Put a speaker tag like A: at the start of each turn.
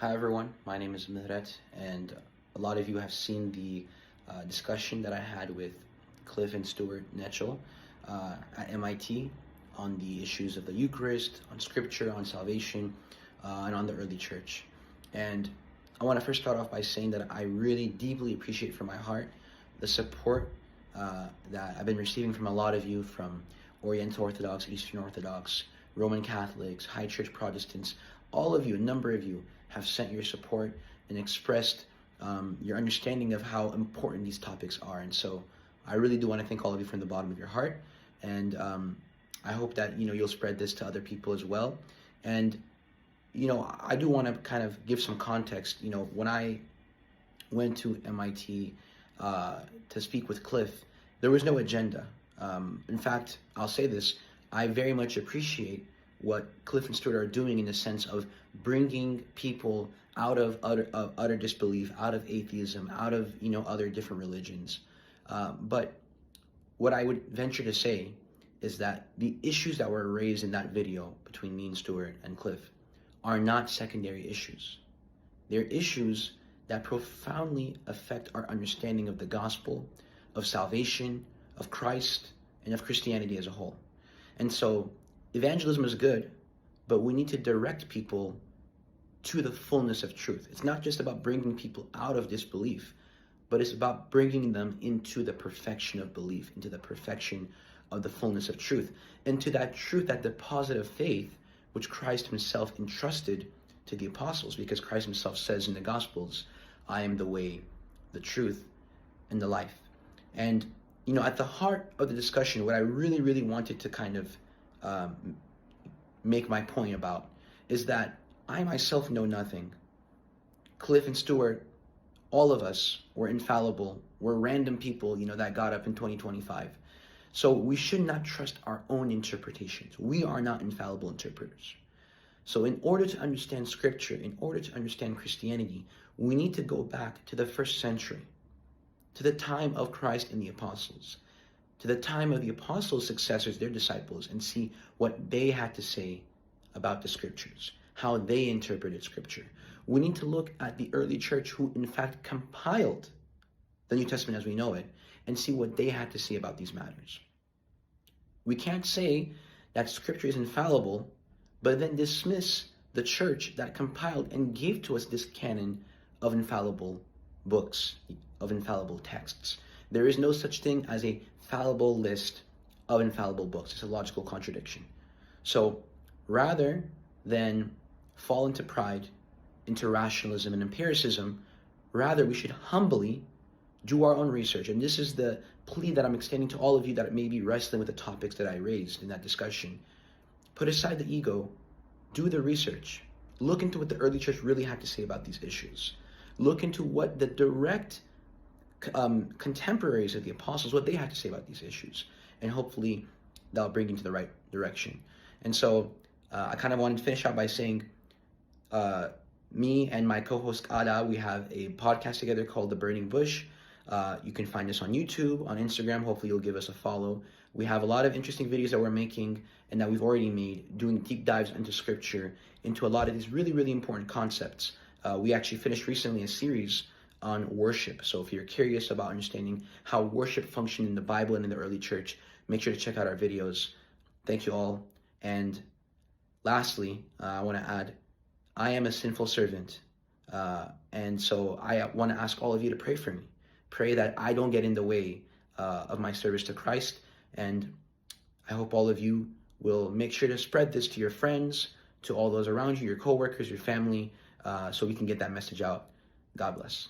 A: Hi everyone, my name is Mihret, and a lot of you have seen the discussion that I had with Cliff and Stuart Knetchle at MIT on the issues of the Eucharist, on Scripture, on salvation, and on the early church. And I want to first start off by saying that I really deeply appreciate from my heart the support that I've been receiving from a lot of you, from Oriental Orthodox, Eastern Orthodox, Roman Catholics, High Church Protestants. All of you, a number of you, have sent your support and expressed your understanding of how important these topics are. And so I really do want to thank all of you from the bottom of your heart. And I hope that, you'll spread this to other people as well. And, I do want to kind of give some context. When I went to MIT to speak with Cliff, there was no agenda. In fact, I'll say this, I very much appreciate what Cliff and Stuart are doing in the sense of bringing people out of utter disbelief, out of atheism, out of other different religions. But what I would venture to say is that the issues that were raised in that video between me and Stuart and Cliff are not secondary issues. They're issues that profoundly affect our understanding of the gospel, of salvation, of Christ, and of Christianity as a whole. And so evangelism is good, but we need to direct people to the fullness of truth. It's not just about bringing people out of disbelief, but it's about bringing them into the perfection of belief, into the perfection of the fullness of truth, into that truth, that deposit of faith, which Christ himself entrusted to the apostles, because Christ himself says in the Gospels, I am the way, the truth, and the life. And, at the heart of the discussion, what I really, really wanted to kind of make my point about is that I myself know nothing. Cliff and Stuart, all of us were infallible. We're random people, that got up in 2025. So we should not trust our own interpretations. We are not infallible interpreters. So in order to understand Scripture, in order to understand Christianity, we need to go back to the first century, to the time of Christ and the apostles, to the time of the apostles' successors, their disciples, and see what they had to say about the Scriptures, how they interpreted Scripture. We need to look at the early church who in fact compiled the New Testament as we know it, and see what they had to say about these matters. We can't say that Scripture is infallible, but then dismiss the church that compiled and gave to us this canon of infallible books, of infallible texts. There is no such thing as a fallible list of infallible books. It's a logical contradiction. So rather than fall into pride, into rationalism and empiricism, rather we should humbly do our own research. And this is the plea that I'm extending to all of you that may be wrestling with the topics that I raised in that discussion. Put aside the ego, do the research. Look into what the early church really had to say about these issues. Look into what the direct contemporaries of the apostles, what they had to say about these issues. And hopefully that'll bring you to the right direction. And so I kind of wanted to finish out by saying, me and my co-host Ada, we have a podcast together called The Burning Bush. You can find us on YouTube, on Instagram. Hopefully you'll give us a follow. We have a lot of interesting videos that we're making and that we've already made, doing deep dives into Scripture, into a lot of these really, really important concepts. We actually finished recently a series on worship. So if you're curious about understanding how worship functioned in the Bible and in the early church, make sure to check out our videos. Thank you all. And lastly, I want to add, I am a sinful servant. And so I want to ask all of you to pray for me. Pray that I don't get in the way of my service to Christ. And I hope all of you will make sure to spread this to your friends, to all those around you, your coworkers, your family, so we can get that message out. God bless.